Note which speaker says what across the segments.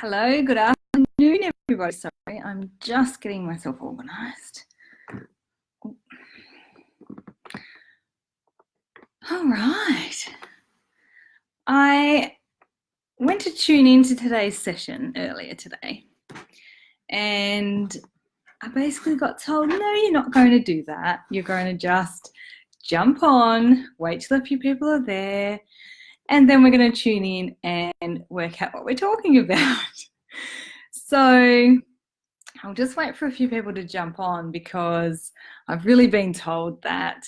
Speaker 1: Hello, good afternoon, everybody. Sorry, I'm just getting myself organised. All right. I went to tune into today's session earlier today, and I basically got told, no, you're not going to do that. You're going to just jump on, wait till a few people are there, and then we're going to tune in and work out what we're talking about. So I'll just wait for a few people to jump on because I've really been told that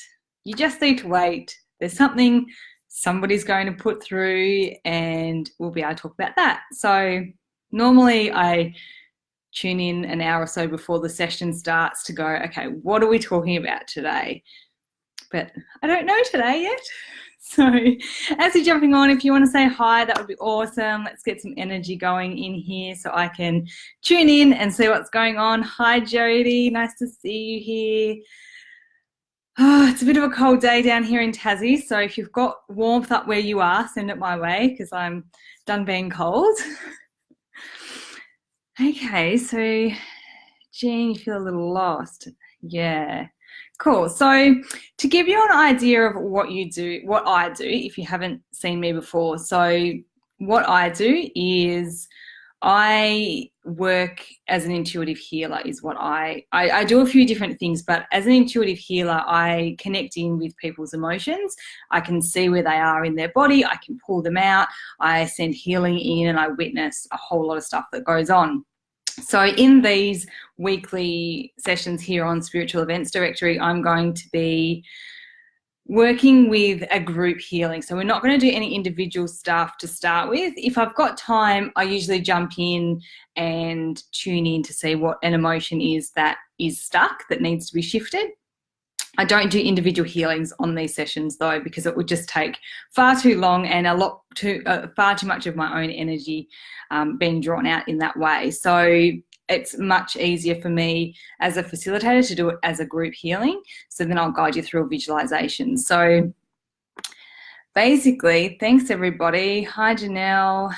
Speaker 1: you just need to wait. There's something somebody's going to put through and we'll be able to talk about that. So normally I tune in an hour or so before the session starts to go, okay, what are we talking about today? But I don't know today yet. So as you're jumping on, if you want to say hi, that would be awesome. Let's get some energy going in here so I can tune in and see what's going on. Hi, Jody. Nice to see you here. Oh, it's a bit of a cold day down here in Tassie. So if you've got warmth up where you are, send it my way because I'm done being cold. Okay, so Jean, you feel a little lost. Yeah. Cool. So to give you an idea of what I do, if you haven't seen me before. So what I do is I work as an intuitive healer is what I do a few different things, but as an intuitive healer, I connect in with people's emotions. I can see where they are in their body. I can pull them out. I send healing in and I witness a whole lot of stuff that goes on. So in these weekly sessions here on Spiritual Events Directory, I'm going to be working with a group healing. So we're not going to do any individual stuff to start with. If I've got time, I usually jump in and tune in to see what an emotion is that is stuck, that needs to be shifted. I don't do individual healings on these sessions though, because it would just take far too long and far too much of my own energy being drawn out in that way. So it's much easier for me as a facilitator to do it as a group healing. So then I'll guide you through a visualization. So basically, thanks everybody. Hi Janelle.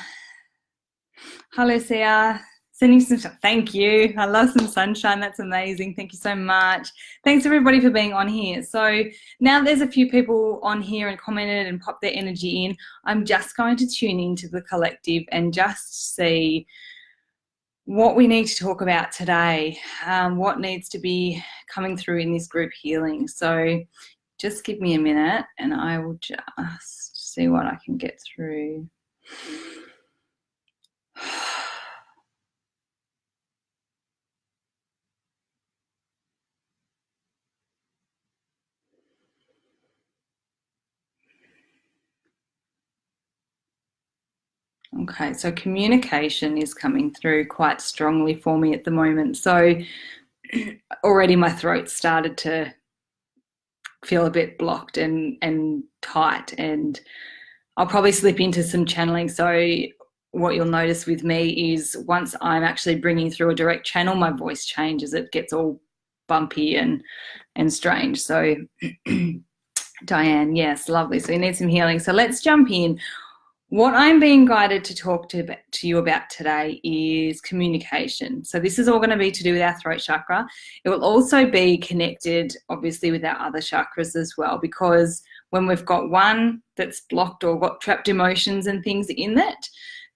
Speaker 1: Hi Lucia. Sending some stuff. Thank you. I love some sunshine. That's amazing. Thank you so much. Thanks everybody for being on here. So now there's a few people on here and commented and popped their energy in. I'm just going to tune into the collective and just see what we need to talk about today, what needs to be coming through in this group healing. So just give me a minute and I will just see what I can get through. Okay, so communication is coming through quite strongly for me at the moment. So already my throat started to feel a bit blocked and tight, and I'll probably slip into some channeling. So what you'll notice with me is once I'm actually bringing through a direct channel, my voice changes. It gets all bumpy and strange. So Diane, yes, lovely. So you need some healing. So let's jump in. What I'm being guided to talk to you about today is communication. So this is all going to be to do with our throat chakra. It will also be connected, obviously, with our other chakras as well, because when we've got one that's blocked or got trapped emotions and things in it,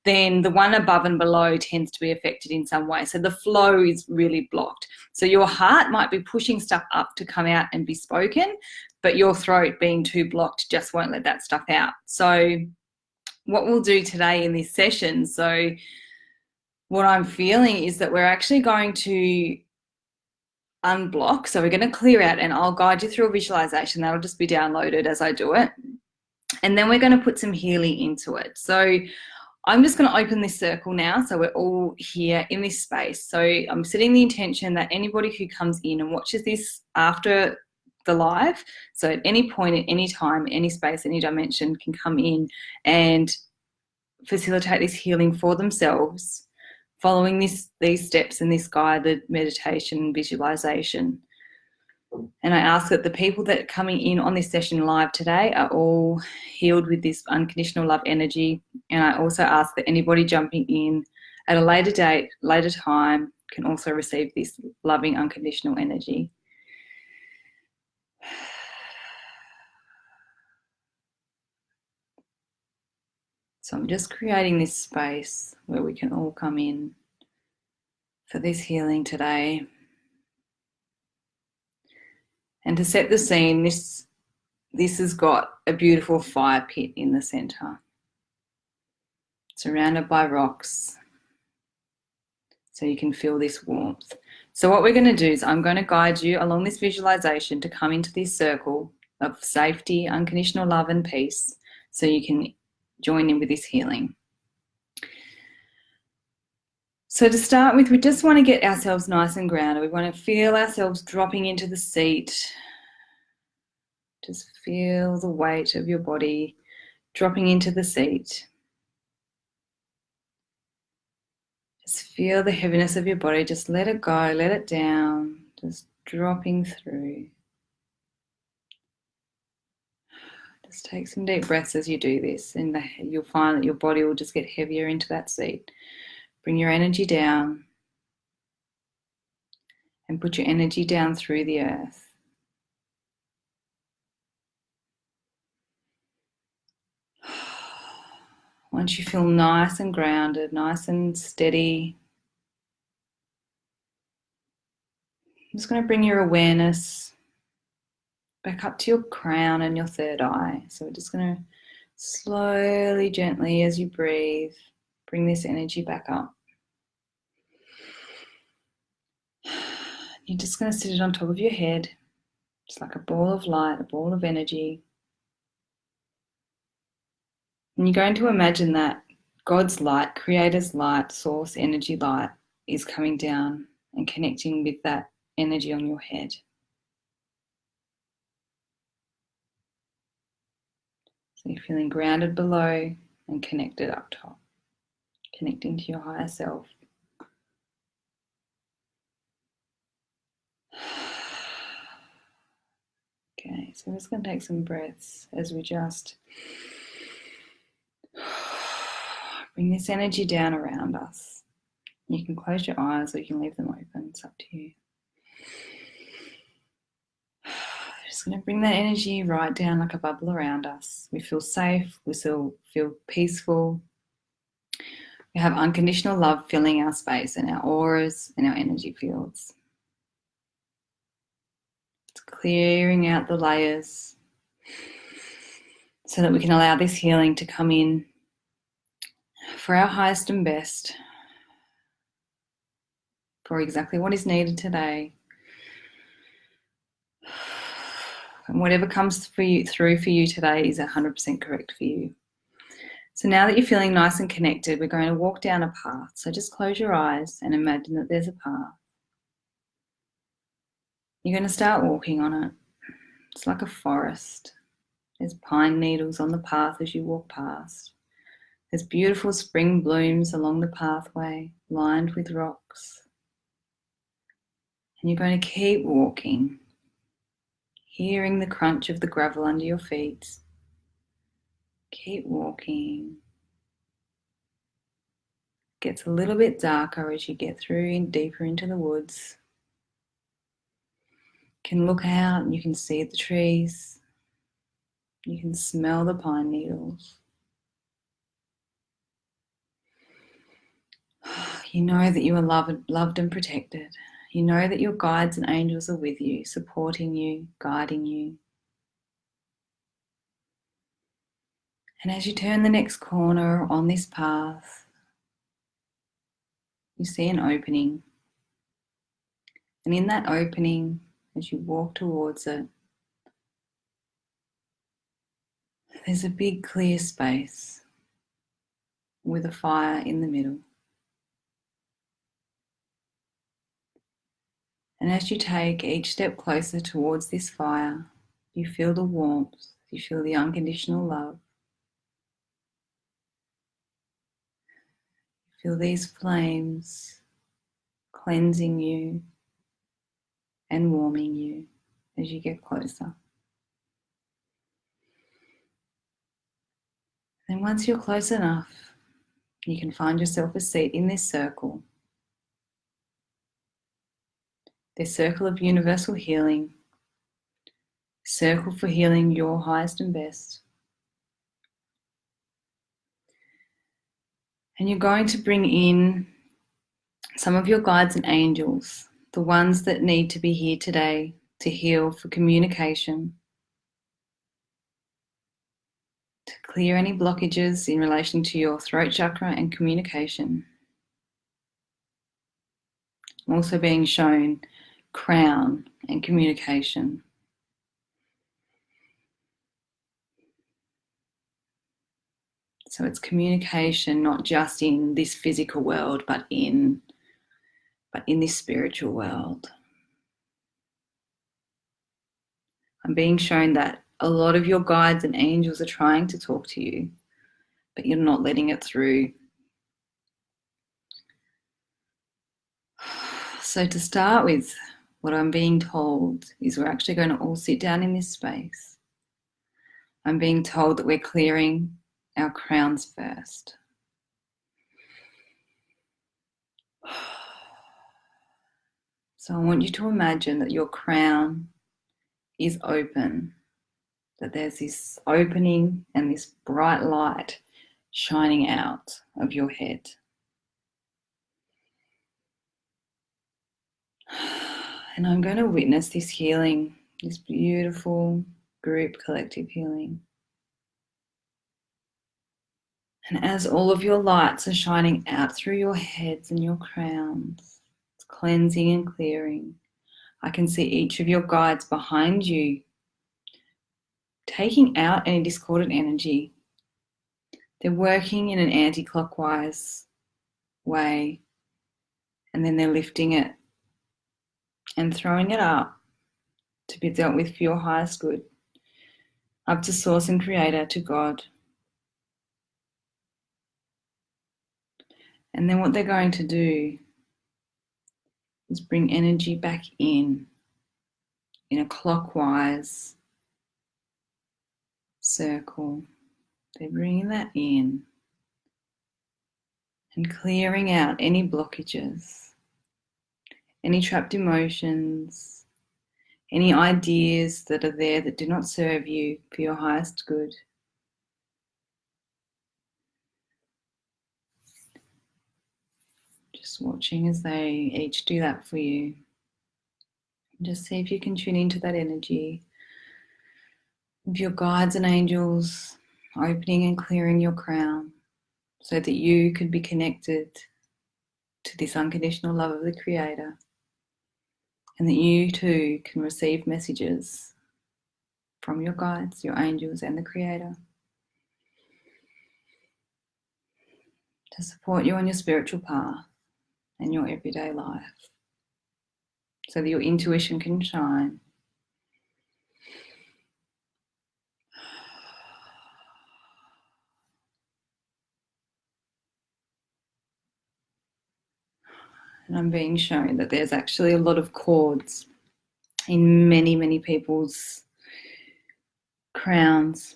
Speaker 1: then the one above and below tends to be affected in some way. So the flow is really blocked. So your heart might be pushing stuff up to come out and be spoken, but your throat being too blocked just won't let that stuff out. So what we'll do today in this session, so what I'm feeling is that we're actually going to unblock. So we're going to clear out and I'll guide you through a visualization. That'll just be downloaded as I do it. And then we're going to put some healing into it. So I'm just going to open this circle now. So we're all here in this space. So I'm setting the intention that anybody who comes in and watches this after the live, so at any point, at any time, any space, any dimension, can come in and facilitate this healing for themselves, following these steps in this guided meditation and visualization. And I ask that the people that are coming in on this session live today are all healed with this unconditional love energy. And I also ask that anybody jumping in at a later date, later time, can also receive this loving, unconditional energy. So I'm just creating this space where we can all come in for this healing today. And to set the scene, this has got a beautiful fire pit in the centre, surrounded by rocks, so you can feel this warmth. So what we're going to do is I'm going to guide you along this visualization to come into this circle of safety, unconditional love and peace, so you can join in with this healing. So to start with, we just want to get ourselves nice and grounded. We want to feel ourselves dropping into the seat. Just feel the weight of your body dropping into the seat. Just feel the heaviness of your body. Just let it go, let it down, just dropping through. Just take some deep breaths as you do this, and you'll find that your body will just get heavier into that seat. Bring your energy down and put your energy down through the earth. Once you feel nice and grounded, nice and steady, I'm just going to bring your awareness back up to your crown and your third eye. So we're just going to slowly, gently, as you breathe, bring this energy back up. You're just going to sit it on top of your head, just like a ball of light, a ball of energy. And you're going to imagine that God's light, Creator's light, source energy light, is coming down and connecting with that energy on your head. So you're feeling grounded below and connected up top, connecting to your higher self. Okay, so we're just going to take some breaths as we just bring this energy down around us. You can close your eyes or you can leave them open, it's up to you. Just going to bring that energy right down like a bubble around us. We feel safe, we still feel peaceful. We have unconditional love filling our space and our auras and our energy fields. It's clearing out the layers so that we can allow this healing to come in for our highest and best, for exactly what is needed today. And whatever comes through for you today is 100% correct for you. So now that you're feeling nice and connected, we're going to walk down a path. So just close your eyes and imagine that there's a path. You're going to start walking on it. It's like a forest. There's pine needles on the path as you walk past. There's beautiful spring blooms along the pathway, lined with rocks. And you're going to keep walking, hearing the crunch of the gravel under your feet. Keep walking. It gets a little bit darker as you get through and deeper into the woods. You can look out and you can see the trees. You can smell the pine needles. You know that you are loved and protected. You know that your guides and angels are with you, supporting you, guiding you. And as you turn the next corner on this path, you see an opening. And in that opening, as you walk towards it, there's a big clear space with a fire in the middle. And as you take each step closer towards this fire, you feel the warmth, you feel the unconditional love. You feel these flames cleansing you and warming you as you get closer. And once you're close enough, You can find yourself a seat in this circle of universal healing, circle for healing your highest and best. And you're going to bring in some of your guides and angels, the ones that need to be here today to heal for communication, to clear any blockages in relation to your throat chakra and communication. I'm also being shown crown and communication. So it's communication not just in this physical world, but in this spiritual world. I'm being shown that a lot of your guides and angels are trying to talk to you, but you're not letting it through. So to start with, what I'm being told is we're actually going to all sit down in this space. I'm being told that we're clearing our crowns first. So I want you to imagine that your crown is open, that there's this opening and this bright light shining out of your head. And I'm going to witness this healing, this beautiful group collective healing. And as all of your lights are shining out through your heads and your crowns, it's cleansing and clearing. I can see each of your guides behind you taking out any discordant energy. They're working in an anti-clockwise way, and then they're lifting it and throwing it up to be dealt with for your highest good, up to Source and Creator, to God. And then what they're going to do is bring energy back in a clockwise circle. They're bringing that in and clearing out any blockages, any trapped emotions, any ideas that are there that do not serve you for your highest good. Just watching as they each do that for you. Just see if you can tune into that energy of your guides and angels opening and clearing your crown so that you could be connected to this unconditional love of the Creator, and that you too can receive messages from your guides, your angels, and the Creator to support you on your spiritual path and your everyday life, so that your intuition can shine. And I'm being shown that there's actually a lot of cords in many, many people's crowns.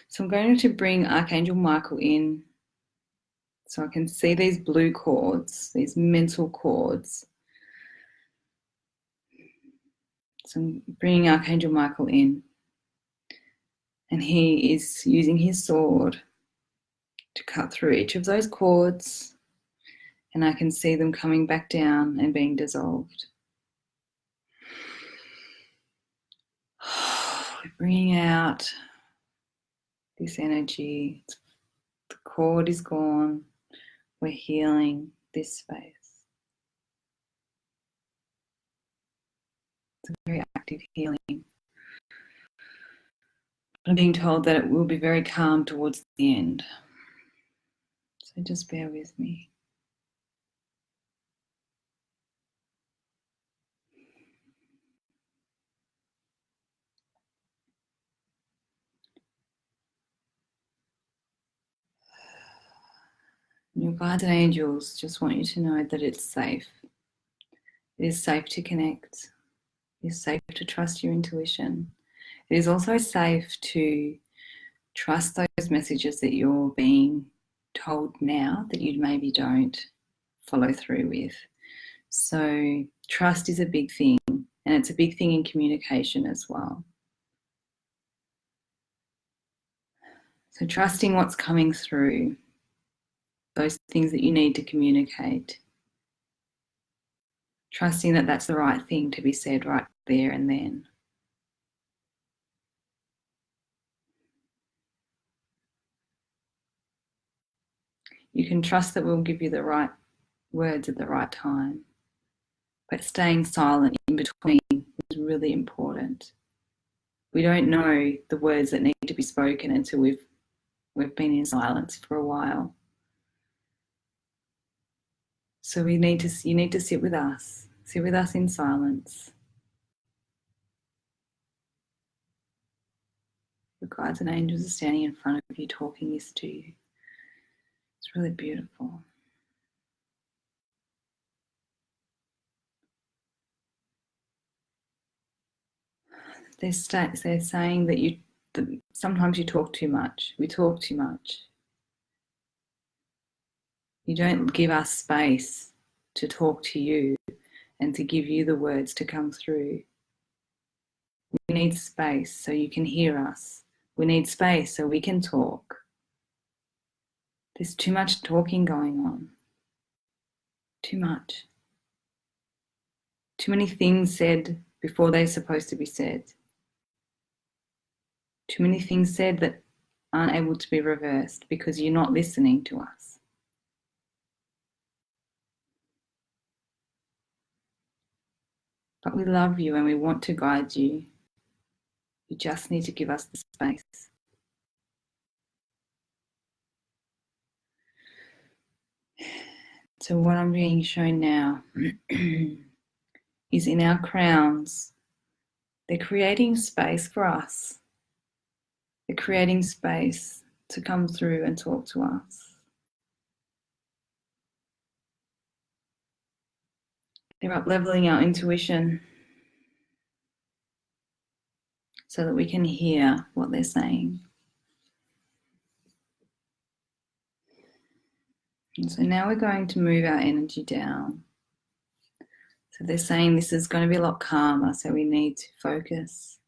Speaker 1: So I'm going to bring Archangel Michael in so I can see these blue cords, these mental cords. So I'm bringing Archangel Michael in, and he is using his sword to cut through each of those cords, and I can see them coming back down and being dissolved. We're bringing out this energy. The cord is gone. We're healing this space. It's a very active healing. I'm being told that it will be very calm towards the end. So just bear with me. Your guides and angels just want you to know that it's safe. It is safe to connect. It is safe to trust your intuition. It is also safe to trust those messages that you're being told now that you maybe don't follow through with. So trust is a big thing, and it's a big thing in communication as well. So trusting what's coming through, those things that you need to communicate. Trusting that that's the right thing to be said right there and then. You can trust that we'll give you the right words at the right time. But staying silent in between is really important. We don't know the words that need to be spoken until we've been in silence for a while. So you need to sit with us. Sit with us in silence. Your guides and angels are standing in front of you, talking this to you. It's really beautiful. They're saying that sometimes you talk too much. We talk too much. You don't give us space to talk to you and to give you the words to come through. We need space so you can hear us. We need space so we can talk. There's too much talking going on. Too much. Too many things said before they're supposed to be said. Too many things said that aren't able to be reversed because you're not listening to us. But we love you and we want to guide you. You just need to give us the space. So what I'm being shown now is in our crowns. They're creating space for us. They're creating space to come through and talk to us. They're up-leveling our intuition so that we can hear what they're saying. And so now we're going to move our energy down. So they're saying this is going to be a lot calmer, so we need to focus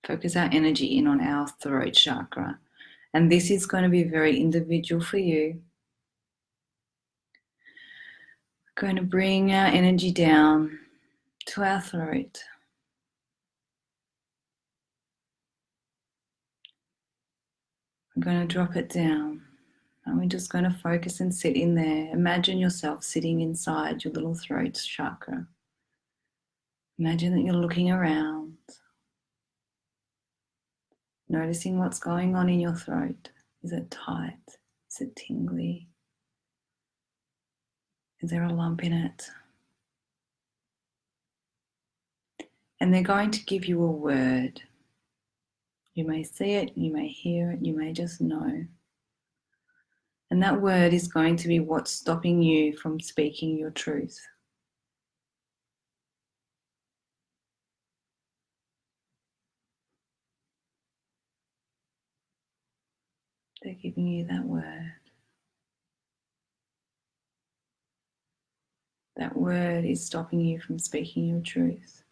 Speaker 1: our energy in on our throat chakra. And this is going to be very individual for you. We're going to bring our energy down to our throat. We're going to drop it down. And we're just going to focus and sit in there. Imagine yourself sitting inside your little throat chakra. Imagine that you're looking around. Noticing what's going on in your throat. Is it tight? Is it tingly? Is there a lump in it? And they're going to give you a word. You may see it, you may hear it, you may just know. And that word is going to be what's stopping you from speaking your truth. They're giving you that word. That word is stopping you from speaking your truth.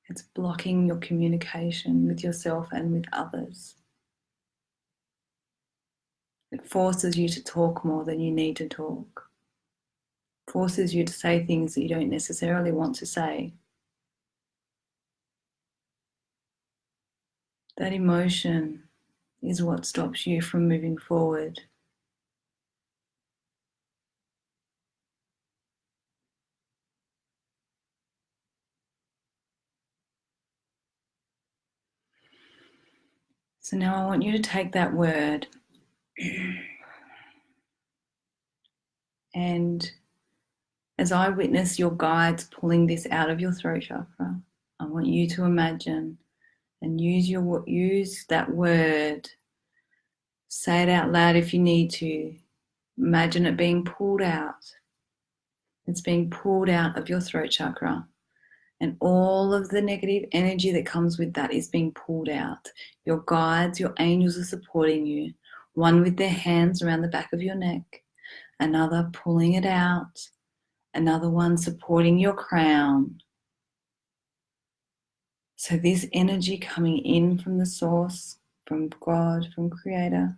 Speaker 1: It's blocking your communication with yourself and with others. It forces you to talk more than you need to talk. It forces you to say things that you don't necessarily want to say. That emotion is what stops you from moving forward. So now I want you to take that word and as I witness your guides pulling this out of your throat chakra, I want you to imagine and use that word. Say it out loud if you need to. Imagine it being pulled out. It's being pulled out of your throat chakra And all of the negative energy that comes with that is being pulled out. Your guides, your angels are supporting you, one with their hands around the back of your neck, another pulling it out, another one supporting your crown. So this energy coming in from the source, from God, from Creator,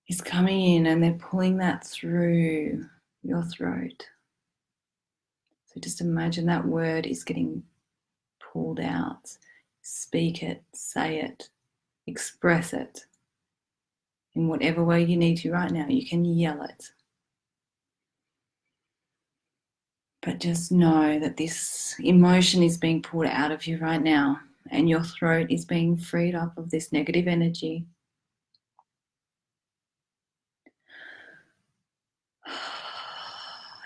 Speaker 1: is coming in, and they're pulling that through your throat. So just imagine that word is getting pulled out. Speak it, say it, express it in whatever way you need to right now. You can yell it. But just know that this emotion is being pulled out of you right now, and your throat is being freed up of this negative energy.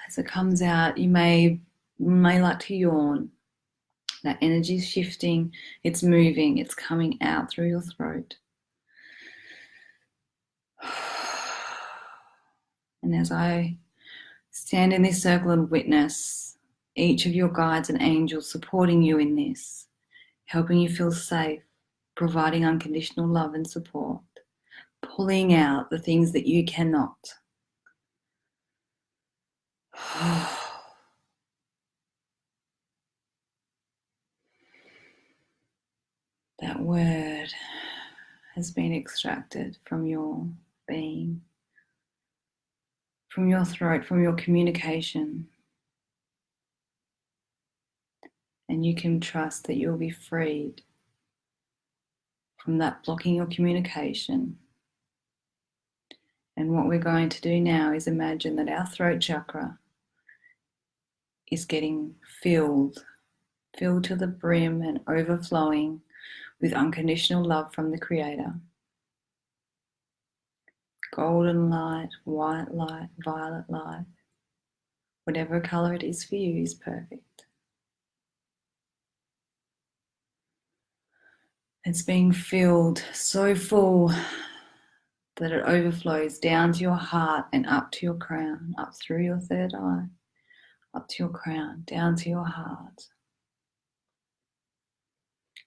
Speaker 1: As it comes out, you may like to yawn. That energy is shifting, it's moving, it's coming out through your throat. And as I stand in this circle and witness each of your guides and angels supporting you in this, helping you feel safe, providing unconditional love and support, pulling out the things that you cannot. That word has been extracted from your being, from your throat, from your communication. And you can trust that you'll be freed from that blocking your communication. And what we're going to do now is imagine that our throat chakra is getting filled to the brim and overflowing with unconditional love from the Creator. Golden light, white light, violet light, whatever color it is for you is perfect. It's being filled so full that it overflows down to your heart and up to your crown, up through your third eye, up to your crown, down to your heart,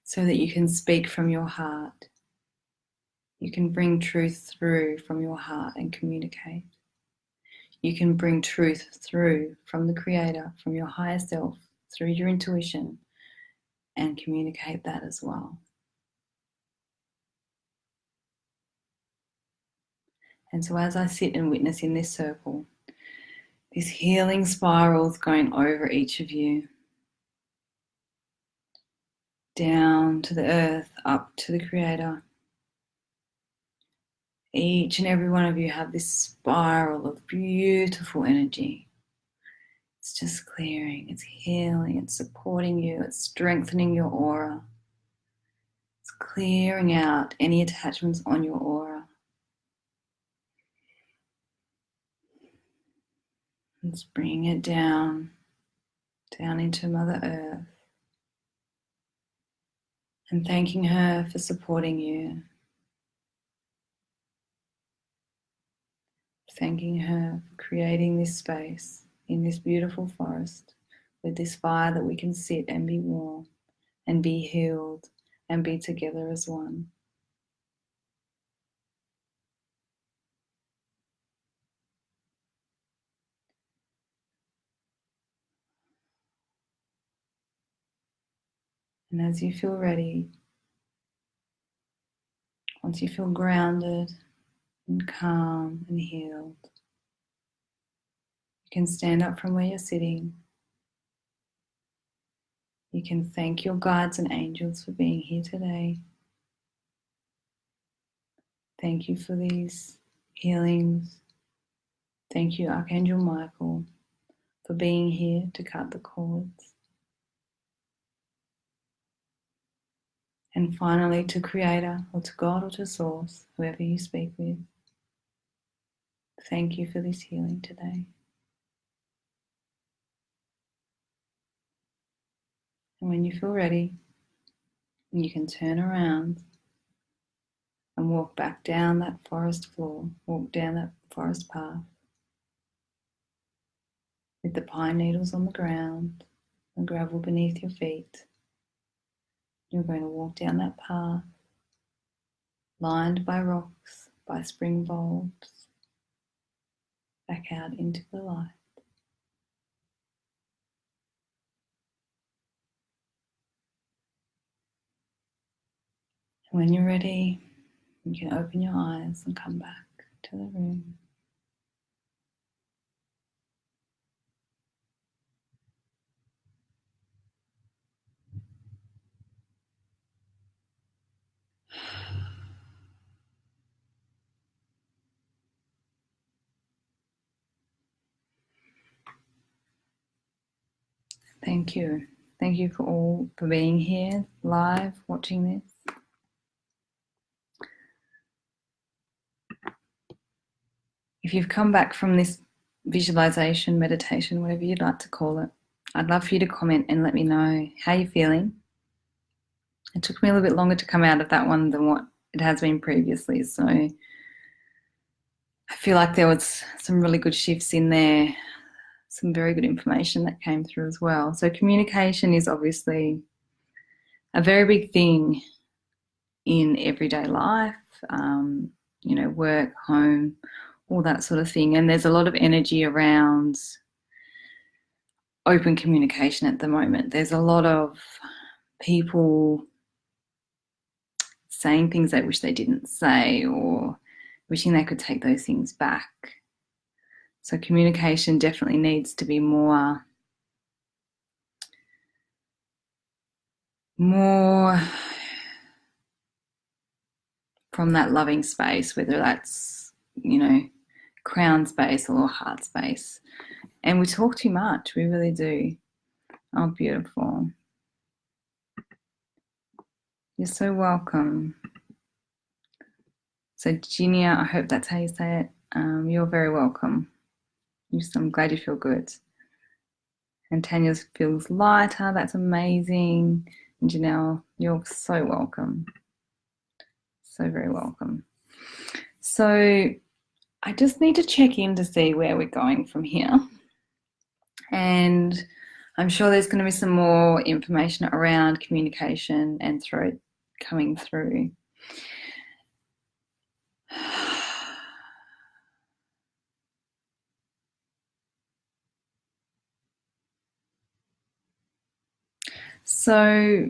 Speaker 1: so that you can speak from your heart. You can bring truth through from your heart and communicate. You can bring truth through from the Creator, from your higher self, through your intuition, and communicate that as well. And so as I sit and witness in this circle, this healing spiral is going over each of you, down to the earth, up to the Creator. Each and every one of you have this spiral of beautiful energy. It's just clearing, it's healing, it's supporting you, it's strengthening your aura. It's clearing out any attachments on your aura. It's bringing it down into Mother Earth, and thanking her for supporting you. Thanking her for creating this space in this beautiful forest with this fire that we can sit and be warm and be healed and be together as one. And as you feel ready, once you feel grounded and calm and healed, you can stand up from where you're sitting. You can thank your guides and angels for being here today. Thank you for these healings. Thank you, Archangel Michael, for being here to cut the cords. And finally, to Creator, or to God, or to Source, whoever you speak with, thank you for this healing today. And when you feel ready, you can turn around and walk back down that forest floor, walk down that forest path with the pine needles on the ground, the gravel beneath your feet. You're going to walk down that path, lined by rocks, by spring bulbs, back out into the light. And when you're ready, you can open your eyes and come back to the room. Thank you. Thank you for being here live, watching this. If you've come back from this visualization, meditation, whatever you'd like to call it, I'd love for you to comment and let me know how you're feeling. It took me a little bit longer to come out of that one than what it has been previously. So I feel like there was some really good shifts in there, some very good information that came through as well. So communication is obviously a very big thing in everyday life, work, home, all that sort of thing. And there's a lot of energy around open communication at the moment. There's a lot of people saying things they wish they didn't say or wishing they could take those things back. So communication definitely needs to be more from that loving space, whether that's, crown space or heart space. And we talk too much, we really do. Oh, beautiful. You're so welcome. So Ginia, I hope that's how you say it. You're very welcome. I'm glad you feel good. And Tanya feels lighter. That's amazing. And Janelle, you're so welcome. So very welcome. So I just need to check in to see where we're going from here. And I'm sure there's going to be some more information around communication and throat coming through. So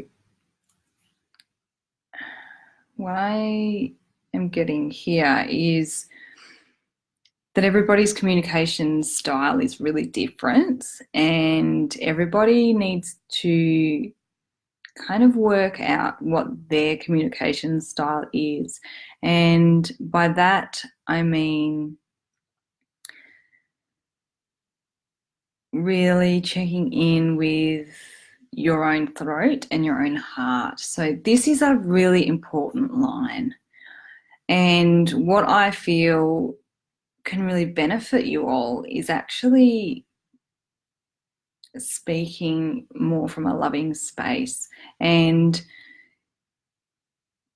Speaker 1: what I am getting here is that everybody's communication style is really different, and everybody needs to kind of work out what their communication style is. And by that, I mean really checking in with your own throat and your own heart. So this is a really important line. And what I feel can really benefit you all is actually speaking more from a loving space. And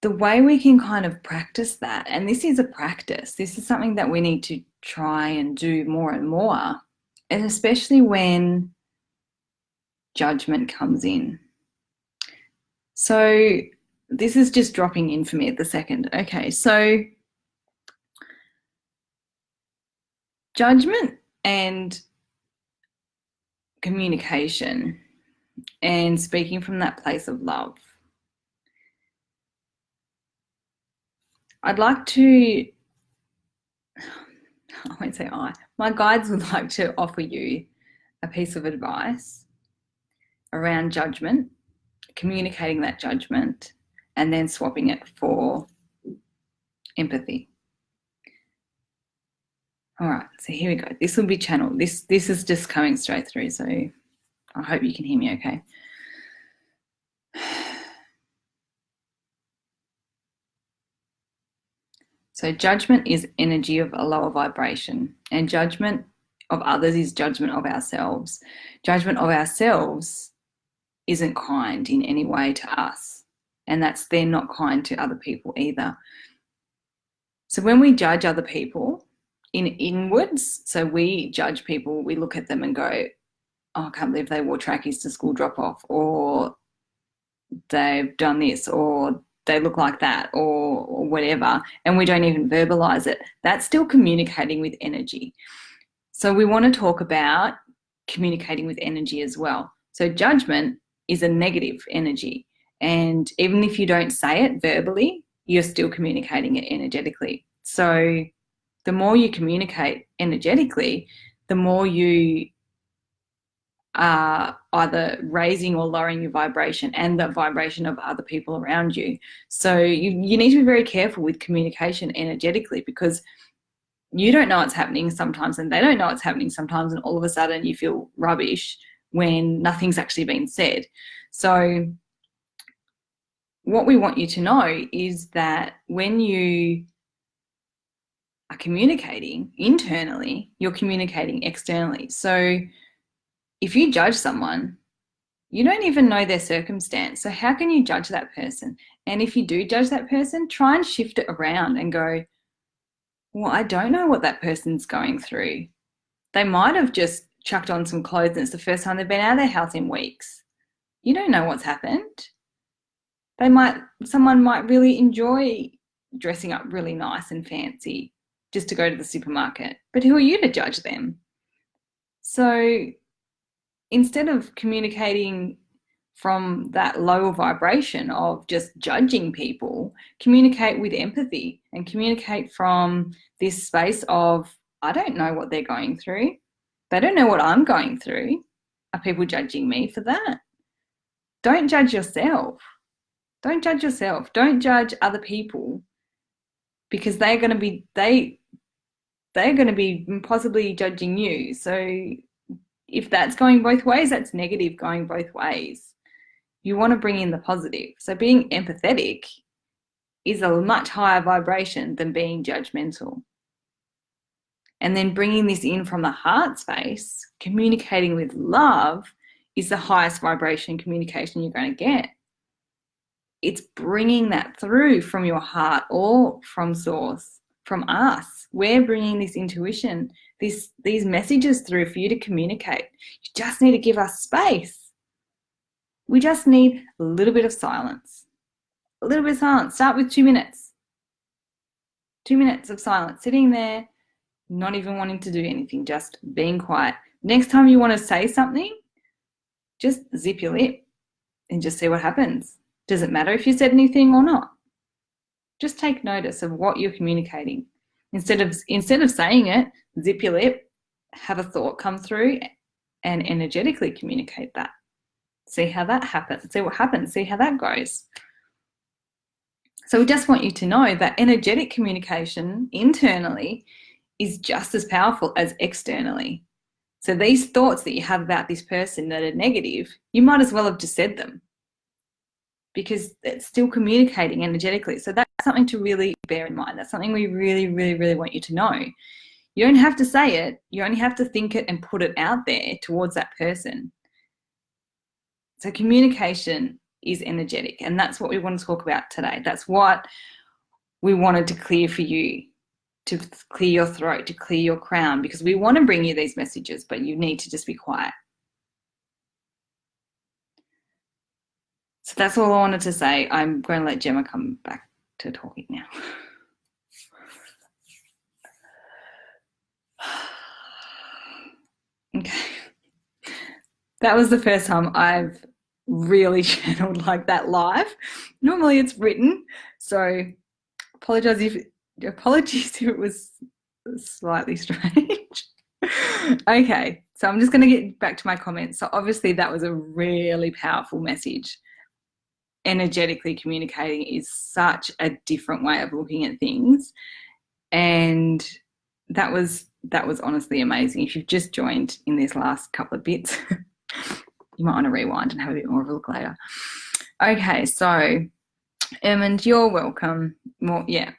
Speaker 1: the way we can kind of practice that, and this is a practice, this is something that we need to try and do more and more, and especially when judgment comes in. So this is just dropping in for me at the second. Okay, so judgment and communication and speaking from that place of love. I'd like to, I won't say my guides would like to offer you a piece of advice around judgment, communicating that judgment, and then swapping it for empathy. All right, so here we go. This will be channeled. This is just coming straight through, so I hope you can hear me okay. So judgment is energy of a lower vibration, and judgment of others is judgment of ourselves. Judgment of ourselves isn't kind in any way to us, and they're not kind to other people either. So when we judge other people inwards, so we judge people, we look at them and go, oh, I can't believe they wore trackies to school drop off, or they've done this, or they look like that, or whatever, and we don't even verbalize it, that's still communicating with energy. So we want to talk about communicating with energy as well. So judgment is a negative energy. And even if you don't say it verbally, you're still communicating it energetically. So the more you communicate energetically, the more you are either raising or lowering your vibration and the vibration of other people around you. So you need to be very careful with communication energetically, because you don't know what's happening sometimes and they don't know what's happening sometimes, and all of a sudden you feel rubbish when nothing's actually been said. So what we want you to know is that when you are communicating internally, you're communicating externally. So if you judge someone, you don't even know their circumstance. So how can you judge that person? And if you do judge that person, try and shift it around and go, well, I don't know what that person's going through. They might have just chucked on some clothes and it's the first time they've been out of their house in weeks. You don't know what's happened. Someone might really enjoy dressing up really nice and fancy just to go to the supermarket. But who are you to judge them? So instead of communicating from that lower vibration of just judging people, communicate with empathy and communicate from this space of, I don't know what they're going through. They don't know what I'm going through. Are people judging me for that? Don't judge yourself. Don't judge yourself. Don't judge other people, because they're going to be possibly judging you. So if that's going both ways, that's negative going both ways. You want to bring in the positive. So being empathetic is a much higher vibration than being judgmental. And then bringing this in from the heart space, communicating with love, is the highest vibration communication you're going to get. It's bringing that through from your heart or from source, from us. We're bringing this intuition, these messages through for you to communicate. You just need to give us space. We just need a little bit of silence. A little bit of silence. Start with 2 minutes. 2 minutes of silence, sitting there, not even wanting to do anything, just being quiet. Next time you want to say something, just zip your lip and just see what happens. Does it matter if you said anything or not? Just take notice of what you're communicating. Instead of saying it, zip your lip, have a thought come through, and energetically communicate that. See how that happens. See what happens. See how that goes. So we just want you to know that energetic communication internally is just as powerful as externally. So these thoughts that you have about this person that are negative, you might as well have just said them, because it's still communicating energetically. So that's something to really bear in mind. That's something we really, really, really want you to know. You don't have to say it. You only have to think it and put it out there towards that person. So communication is energetic, and that's what we want to talk about today. That's what we wanted to clear for you, to clear your throat, to clear your crown, because we want to bring you these messages, but you need to just be quiet. So that's all I wanted to say. I'm going to let Jemma come back to talking now. Okay. That was the first time I've really channeled like that live. Normally it's written, so apologies if it was slightly strange. Okay, so I'm just going to get back to my comments. So obviously that was a really powerful message. Energetically communicating is such a different way of looking at things, and that was honestly amazing. If you've just joined in this last couple of bits, you might want to rewind and have a bit more of a look later. Okay, so Ermond, you're welcome. More, yeah.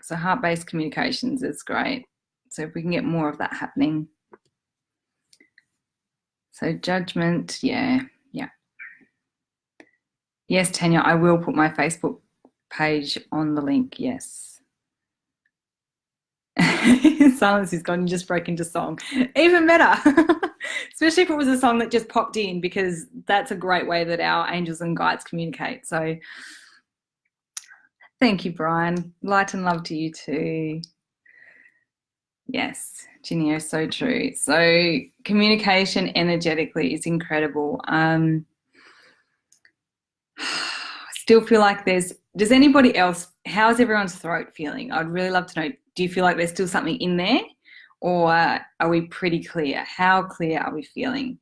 Speaker 1: So heart-based communications is great. So if we can get more of that happening. So judgment, yeah. Yes, Tanya, I will put my Facebook page on the link, yes. Silence is gone, you just broke into song. Even better. Especially if it was a song that just popped in, because that's a great way that our angels and guides communicate. So thank you, Brian. Light and love to you too. Yes, Ginny, so true. So communication energetically is incredible. Still feel like does anybody else, how's everyone's throat feeling? I'd really love to know, do you feel like there's still something in there, or are we pretty clear? How clear are we feeling?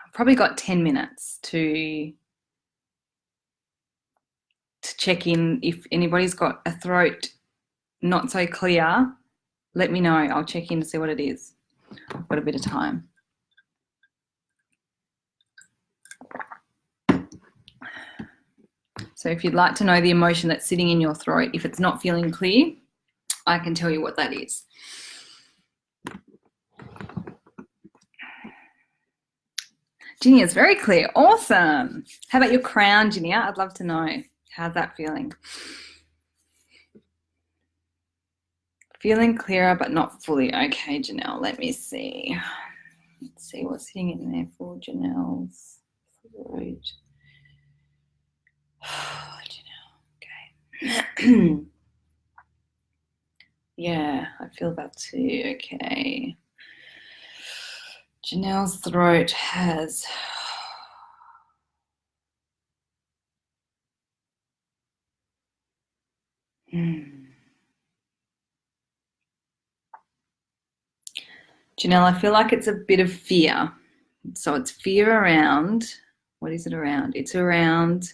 Speaker 1: I've probably got 10 minutes to check in. If anybody's got a throat not so clear, let me know. I'll check in to see what it is. I've got a bit of time. So if you'd like to know the emotion that's sitting in your throat, if it's not feeling clear, I can tell you what that is. Ginny is very clear. Awesome. How about your crown, Ginny? I'd love to know. How's that feeling? Feeling clearer, but not fully. Okay, Janelle, let me see. Let's see what's sitting in there for Janelle's throat. Oh, Janelle, okay. Yeah, I feel that too. Okay. Janelle's throat has Janelle, I feel like it's a bit of fear. So it's fear around, what is it around? It's around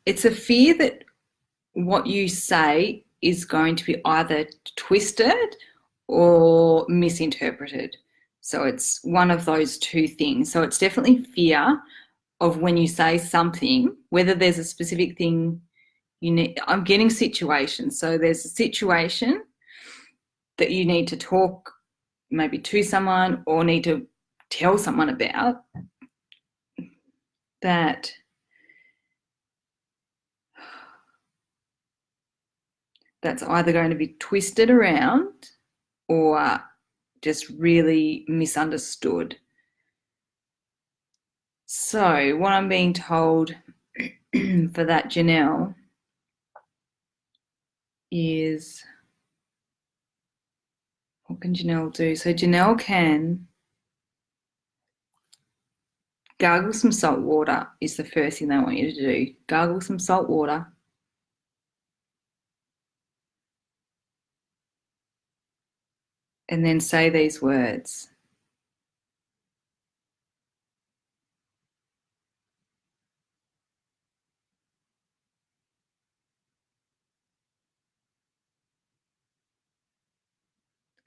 Speaker 1: it's a fear that what you say is going to be either twisted or misinterpreted. So it's one of those two things. So it's definitely fear of when you say something, whether there's a specific thing you need. I'm getting situations. So there's a situation that you need to talk maybe to someone or need to tell someone about, that's either going to be twisted around or just really misunderstood. So what I'm being told for that, Janelle, is, what can Janelle do? So Janelle can gargle some salt water is the first thing they want you to do. Gargle some salt water. And then say these words.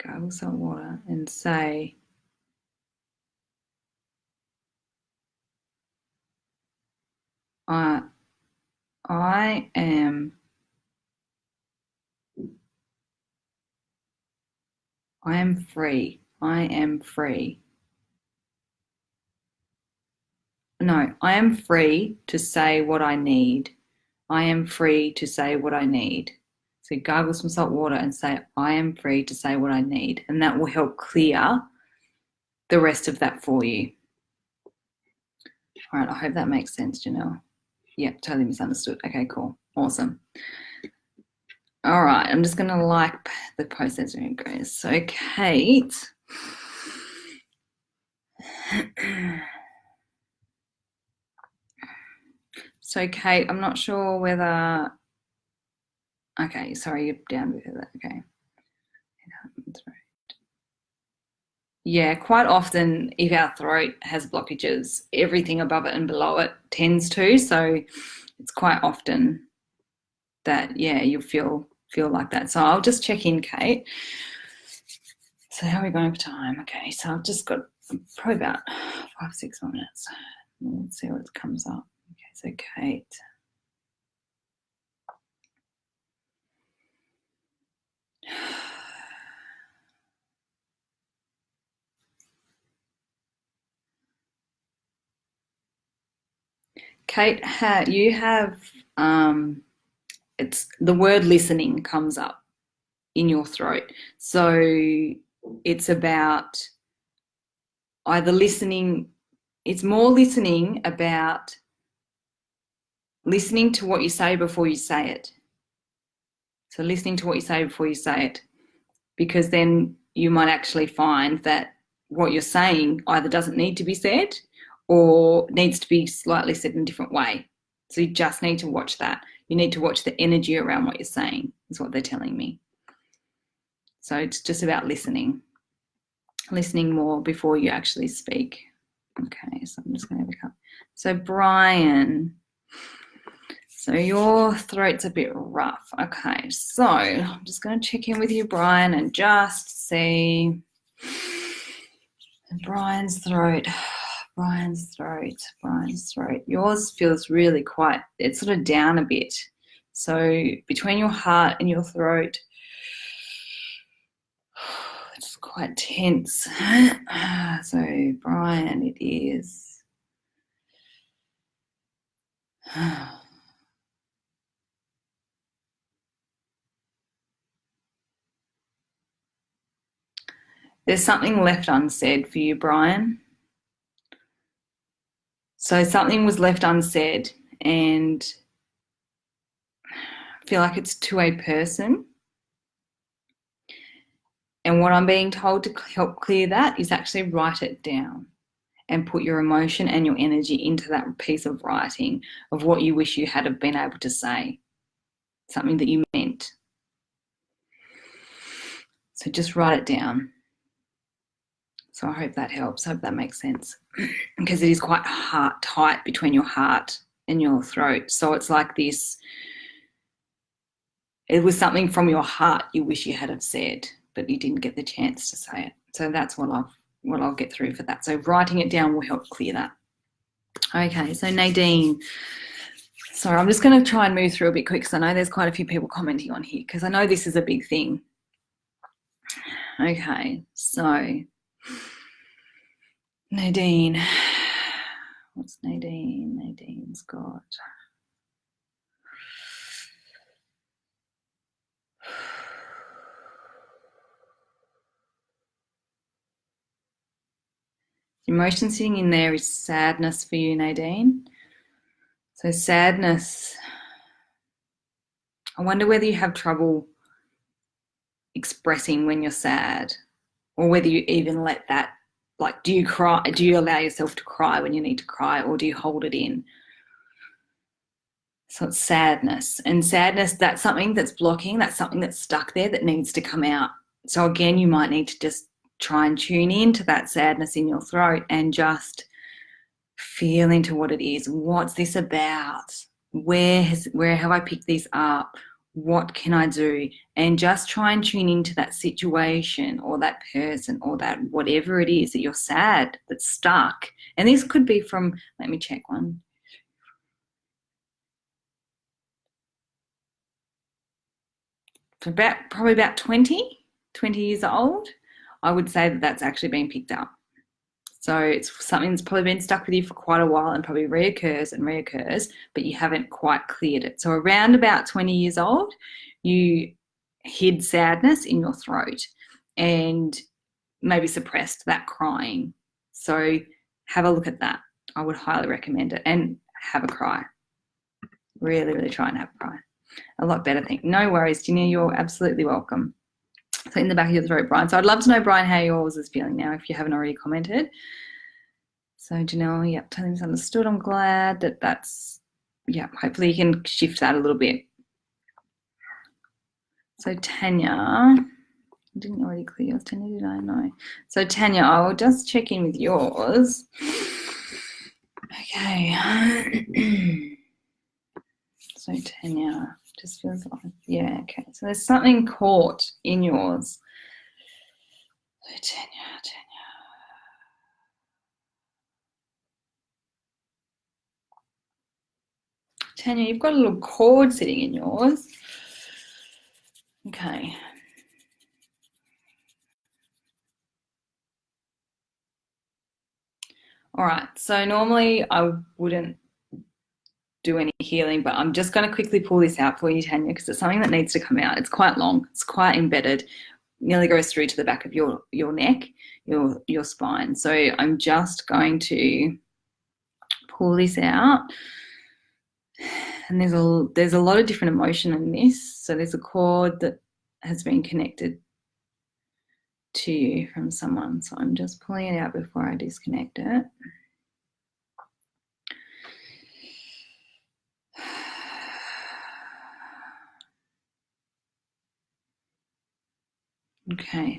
Speaker 1: Gargle salt water and say, I am free. I am free. No, I am free to say what I need. I am free to say what I need. So gargle some salt water and say, I am free to say what I need. And that will help clear the rest of that for you. All right, I hope that makes sense, Janelle. Yeah, totally misunderstood. Okay, cool. Awesome. All right, I'm just going to like the post as it goes. So Kate. So Kate, I'm not sure whether, okay, sorry, you're down with that, okay. Yeah, quite often if our throat has blockages, everything above it and below it tends to. So it's quite often that, yeah, you'll feel like that. So I'll just check in, Kate. So how are we going for time? Okay, so I've just got probably about 5-6 more minutes. Let's see what comes up. Okay, so Kate. Kate, you have it's the word listening comes up in your throat. So it's about either listening, it's more listening about listening to what you say before you say it. So listening to what you say before you say it, because then you might actually find that what you're saying either doesn't need to be said or needs to be slightly said in a different way. So you just need to watch that. You need to watch the energy around what you're saying, is what they're telling me. So it's just about listening more before you actually speak. Okay, so I'm just going to look up. So Brian, so your throat's a bit rough. Okay, so I'm just going to check in with you, Brian, and just see Brian's throat. Brian's throat. Yours feels really quite, it's sort of down a bit. So between your heart and your throat, it's quite tense. So Brian, it is. There's something left unsaid for you, Brian. So something was left unsaid, and I feel like it's to a person. And what I'm being told to help clear that is actually write it down and put your emotion and your energy into that piece of writing of what you wish you had been able to say, something that you meant. So just write it down. So I hope that helps. I hope that makes sense, because it is quite tight between your heart and your throat. So it's like this, it was something from your heart you wish you had have said, but you didn't get the chance to say it. So that's what I'll get through for that. So writing it down will help clear that. Okay, so Nadine. Sorry, I'm just going to try and move through a bit quick because I know there's quite a few people commenting on here because I know this is a big thing. Okay, so Nadine. What's Nadine? Nadine's got... The emotion sitting in there is sadness for you, Nadine. So sadness, I wonder whether you have trouble expressing when you're sad, or whether you even let that, like, do you cry? Do you allow yourself to cry when you need to cry, or do you hold it in? So it's sadness. And sadness, that's something that's blocking, that's something that's stuck there that needs to come out. So again, you might need to just try and tune into that sadness in your throat and just feel into what it is. What's this about? Where have I picked this up? What can I do? And just try and tune into that situation or that person or that whatever it is that you're sad, that's stuck. And this could be from, let me check one. For probably about 20 years old, I would say that that's actually been picked up. So it's something that's probably been stuck with you for quite a while and probably reoccurs, but you haven't quite cleared it. So around about 20 years old, you hid sadness in your throat and maybe suppressed that crying. So have a look at that. I would highly recommend it, and have a cry. Really, really try and have a cry. A lot better thing. No worries, Ginny, you're absolutely welcome. So in the back of your throat, Brian. So I'd love to know, Brian, how yours is feeling now, if you haven't already commented. So Janelle, yep, totally misunderstood. I'm glad that that's, yeah, hopefully you can shift that a little bit. So Tanya, I didn't already clear yours, Tanya, did I? No. So Tanya, I will just check in with yours. Okay. So Tanya, just feels like, yeah, okay. So there's something caught in yours. So Tanya, you've got a little cord sitting in yours. Okay. All right. So normally I wouldn't do any healing, but I'm just going to quickly pull this out for you, Tanya, because it's something that needs to come out. It's quite long. It's quite embedded. Nearly goes through to the back of your neck, your spine. So I'm just going to pull this out. And there's a lot of different emotion in this. So there's a cord that has been connected to you from someone. So I'm just pulling it out before I disconnect it. Okay.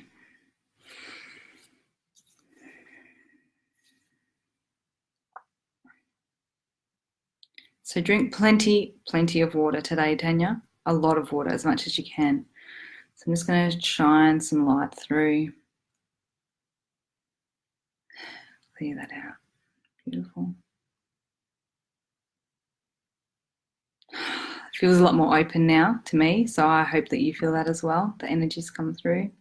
Speaker 1: So drink plenty of water today, Tanya. A lot of water, as much as you can. So I'm just going to shine some light through. Clear that out. Beautiful. It feels a lot more open now to me, so I hope that you feel that as well. The energy's come through.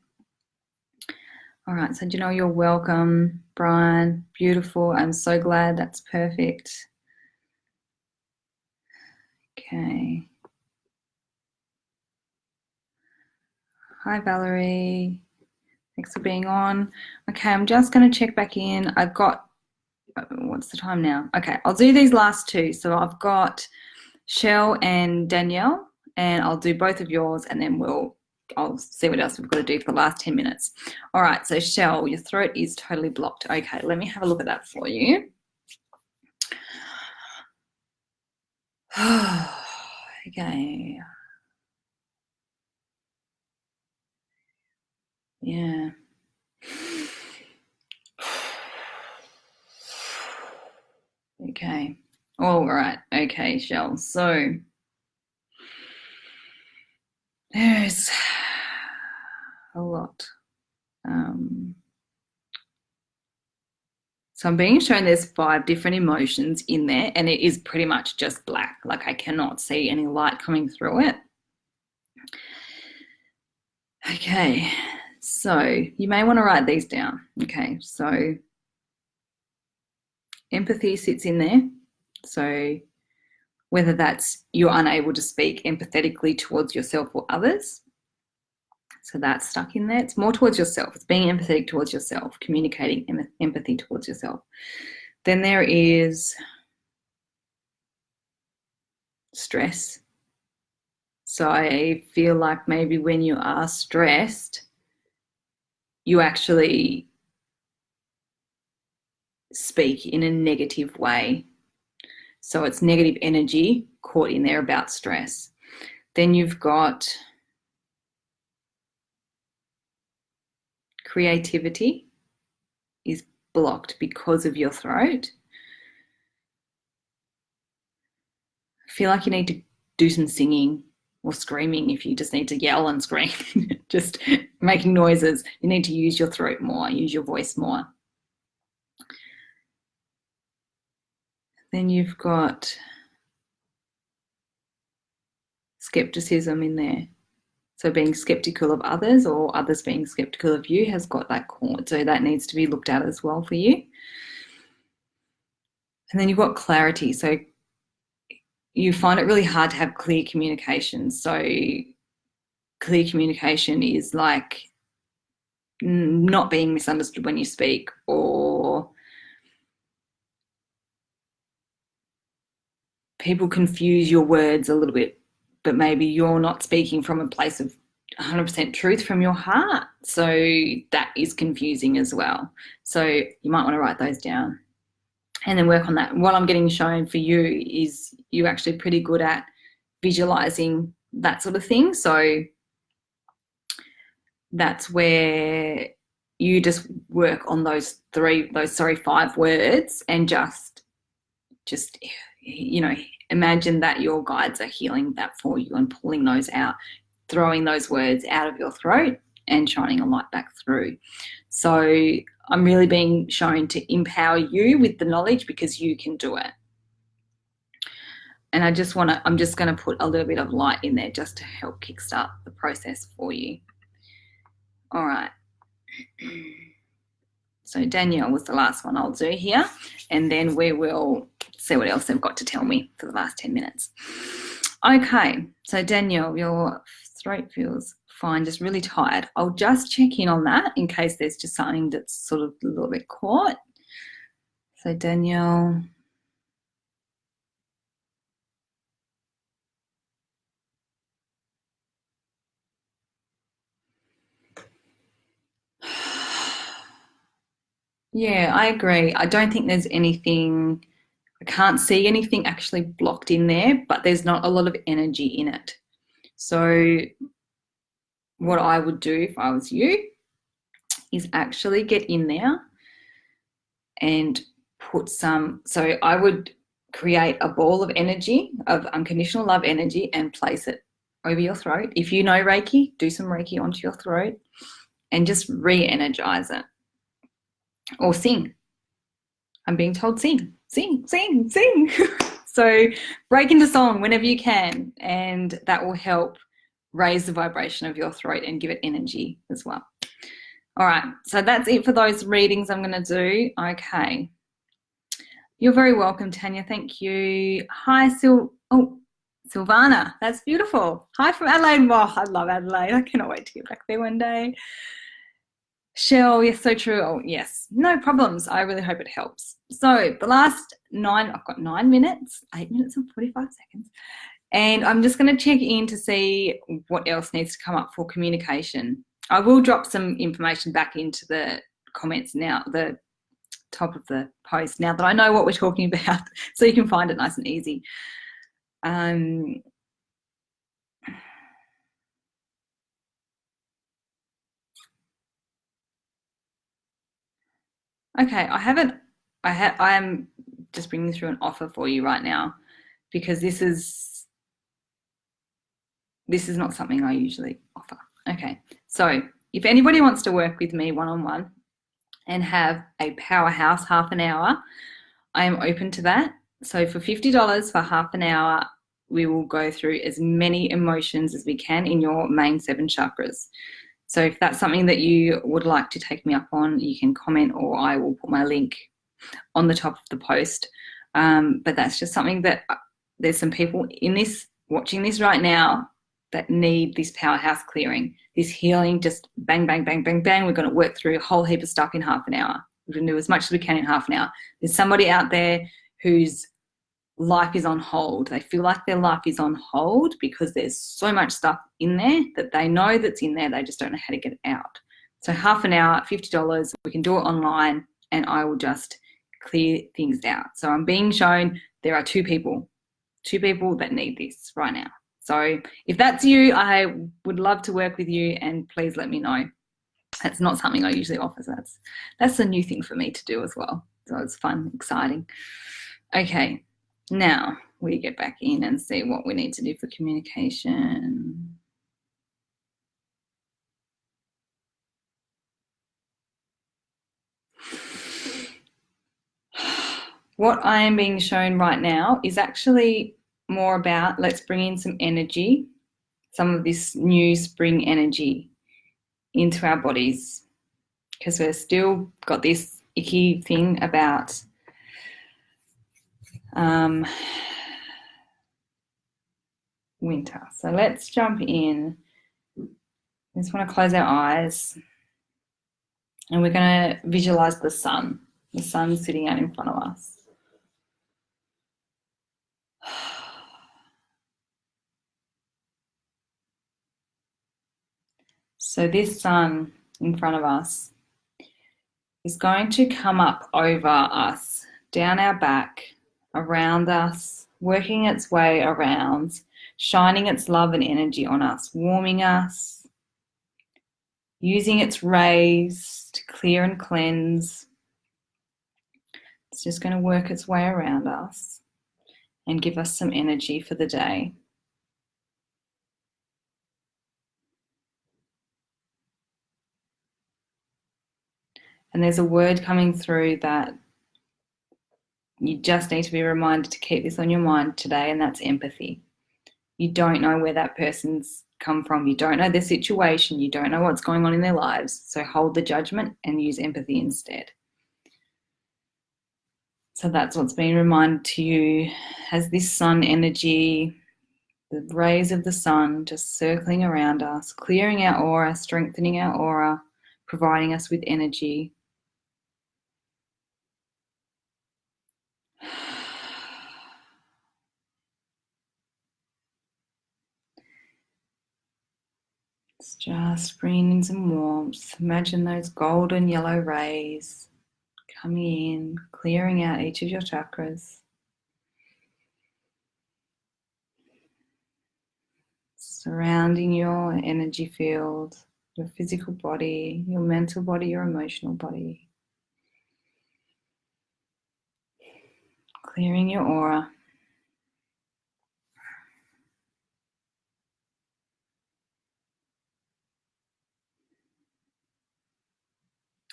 Speaker 1: All right, so do you know you're welcome, Brian? Beautiful. I'm so glad. That's perfect. Okay. Hi, Valerie. Thanks for being on. Okay, I'm just going to check back in. I've got, what's the time now? Okay, I'll do these last two. So I've got Shell and Danielle, and I'll do both of yours, and then I'll see what else we've got to do for the last 10 minutes. All right, so Shell, your throat is totally blocked. Okay, let me have a look at that for you. Okay. Yeah. Okay. All right. Okay, Shell. So there's a lot. So I'm being shown there's 5 different emotions in there, and it is pretty much just black. Like I cannot see any light coming through it. Okay, so you may want to write these down. Okay, so empathy sits in there. So whether that's you're unable to speak empathetically towards yourself or others. So that's stuck in there. It's more towards yourself. It's being empathetic towards yourself, communicating empathy towards yourself. Then there is stress. So I feel like maybe when you are stressed, you actually speak in a negative way. So it's negative energy caught in there about stress. Then you've got creativity is blocked because of your throat. I feel like you need to do some singing or screaming if you just need to yell and scream, just making noises. You need to use your throat more, use your voice more. Then you've got skepticism in there. So being skeptical of others or others being skeptical of you has got that cord. So that needs to be looked at as well for you. And then you've got clarity. So you find it really hard to have clear communication. So clear communication is like not being misunderstood when you speak, or people confuse your words a little bit, but maybe you're not speaking from a place of 100% truth from your heart. So that is confusing as well. So you might want to write those down and then work on that. What I'm getting shown for you is you're actually pretty good at visualizing that sort of thing. So that's where you just work on those 5 words and just imagine that your guides are healing that for you and pulling those out, throwing those words out of your throat and shining a light back through. So I'm really being shown to empower you with the knowledge because you can do it. And I'm just going to put a little bit of light in there just to help kickstart the process for you. All right. So Danielle was the last one I'll do here, and then we will see what else they've got to tell me for the last 10 minutes. Okay, so Danielle, your throat feels fine, just really tired. I'll just check in on that in case there's just something that's sort of a little bit caught. So Danielle. Yeah, I agree. I don't think there's anything, I can't see anything actually blocked in there, but there's not a lot of energy in it. So what I would do if I was you is actually get in there and put some, so I would create a ball of energy, of unconditional love energy, and place it over your throat. If you know Reiki, do some Reiki onto your throat and just re-energize it. Or sing. I'm being told sing, sing, sing, sing. So break into song whenever you can, and that will help raise the vibration of your throat and give it energy as well. All right, so that's it for those readings I'm going to do. Okay. You're very welcome, Tanya. Thank you. Hi, Silvana. That's beautiful. Hi from Adelaide. Oh, I love Adelaide. I cannot wait to get back there one day. Shell, yes, so true. Oh, yes, no problems. I really hope it helps. So the last I've got 9 minutes, 8 minutes and 45 seconds. And I'm just going to check in to see what else needs to come up for communication. I will drop some information back into the comments now, the top of the post, now that I know what we're talking about, so you can find it nice and easy. Okay, I am just bringing through an offer for you right now, because this is not something I usually offer. Okay, so if anybody wants to work with me one-on-one and have a powerhouse half an hour, I am open to that. So for $50 for half an hour, we will go through as many emotions as we can in your main 7 chakras. So if that's something that you would like to take me up on, you can comment, or I will put my link on the top of the post. But that's just something that there's some people in this, watching this right now, that need this powerhouse clearing, this healing, just bang, bang, bang, bang, bang. We're going to work through a whole heap of stuff in half an hour. We're going to do as much as we can in half an hour. There's somebody out there whose life is on hold. They feel like their life is on hold because there's so much stuff in there that they know that's in there. They just don't know how to get it out. So half an hour, $50, we can do it online, and I will just clear things out. So I'm being shown there are two people that need this right now. So if that's you, I would love to work with you, and please let me know. That's not something I usually offer. So that's a new thing for me to do as well. So it's fun, exciting. Okay, now we get back in and see what we need to do for communication. What I am being shown right now is actually more about, let's bring in some energy, some of this new spring energy into our bodies, because we've still got this icky thing about winter. So let's jump in. I just want to close our eyes, and we're going to visualize the sun sitting out in front of us. So this sun in front of us is going to come up over us, down our back, around us, working its way around, shining its love and energy on us, warming us, using its rays to clear and cleanse. It's just going to work its way around us and give us some energy for the day. And there's a word coming through that you just need to be reminded to keep this on your mind today, and that's empathy. You don't know where that person's come from. You don't know their situation. You don't know what's going on in their lives. So hold the judgment and use empathy instead. So that's what's being reminded to you as this sun energy, the rays of the sun just circling around us, clearing our aura, strengthening our aura, providing us with energy. It's just bringing in some warmth. Imagine those golden yellow rays coming in, clearing out each of your chakras. Surrounding your energy field, your physical body, your mental body, your emotional body. Clearing your aura.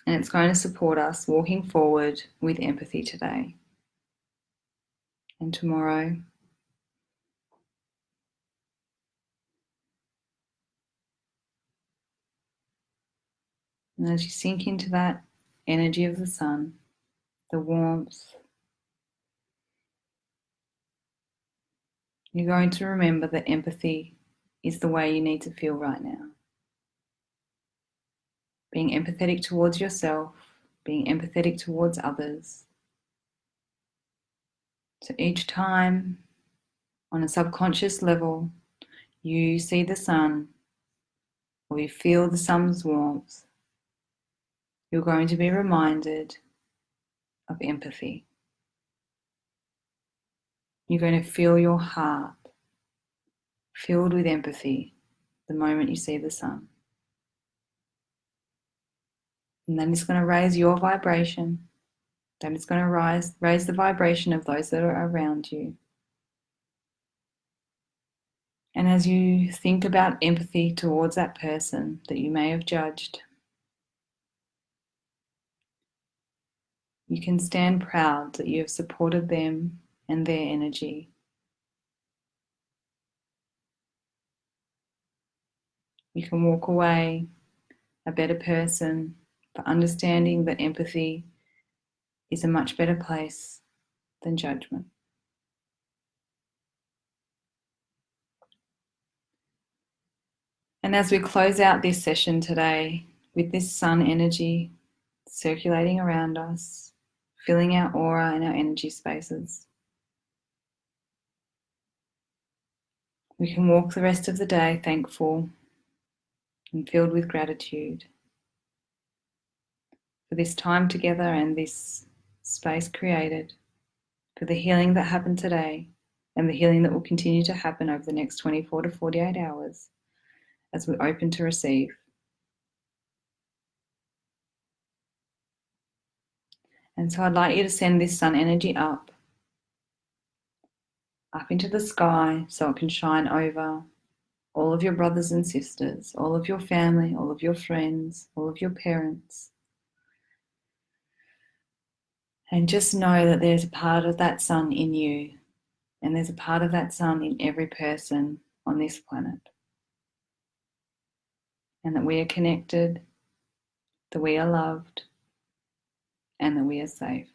Speaker 1: And it's going to support us walking forward with empathy today and tomorrow. And as you sink into that energy of the sun, the warmth, you're going to remember that empathy is the way you need to feel right now. Being empathetic towards yourself, being empathetic towards others. So each time, on a subconscious level, you see the sun or you feel the sun's warmth, you're going to be reminded of empathy. You're going to feel your heart filled with empathy the moment you see the sun. And then it's going to raise your vibration. Then it's going to raise the vibration of those that are around you. And as you think about empathy towards that person that you may have judged, you can stand proud that you have supported them and their energy. You can walk away a better person for understanding that empathy is a much better place than judgment. And as we close out this session today with this sun energy circulating around us, filling our aura and our energy spaces, we can walk the rest of the day thankful and filled with gratitude for this time together and this space created, for the healing that happened today and the healing that will continue to happen over the next 24 to 48 hours as we're open to receive. And so I'd like you to send this sun energy up into the sky so it can shine over all of your brothers and sisters, all of your family, all of your friends, all of your parents. And just know that there's a part of that sun in you, and there's a part of that sun in every person on this planet. And that we are connected, that we are loved, and that we are safe.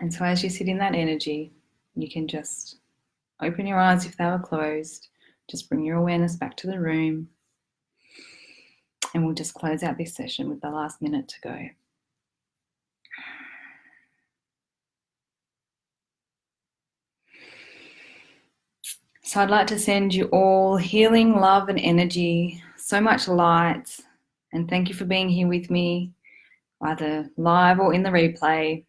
Speaker 1: And so as you sit in that energy, you can just open your eyes if they were closed, just bring your awareness back to the room, and we'll just close out this session with the last minute to go. So I'd like to send you all healing, love, and energy, so much light, and thank you for being here with me, either live or in the replay.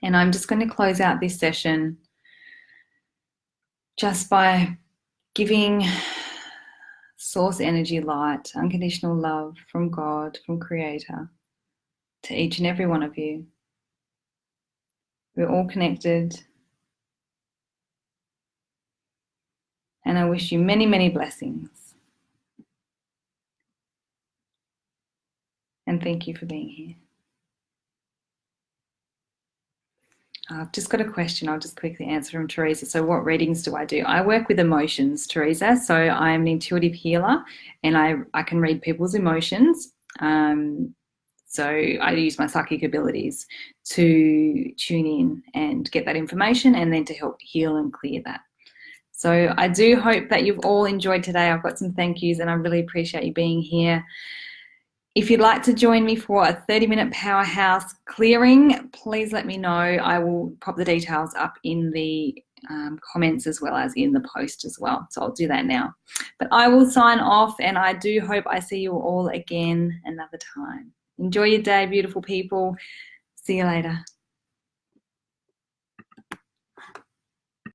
Speaker 1: And I'm just going to close out this session just by giving source energy light, unconditional love from God, from Creator, to each and every one of you. We're all connected. And I wish you many, many blessings. And thank you for being here. I've just got a question. I'll just quickly answer from Teresa. So, what readings do I do? I work with emotions, Teresa. So, I'm an intuitive healer, and I can read people's emotions. So, I use my psychic abilities to tune in and get that information, and then to help heal and clear that. So, I do hope that you've all enjoyed today. I've got some thank yous, and I really appreciate you being here. If you'd like to join me for a 30-minute powerhouse clearing, please let me know. I will pop the details up in the comments as well as in the post as well. So I'll do that now. But I will sign off, and I do hope I see you all again another time. Enjoy your day, beautiful people. See you later.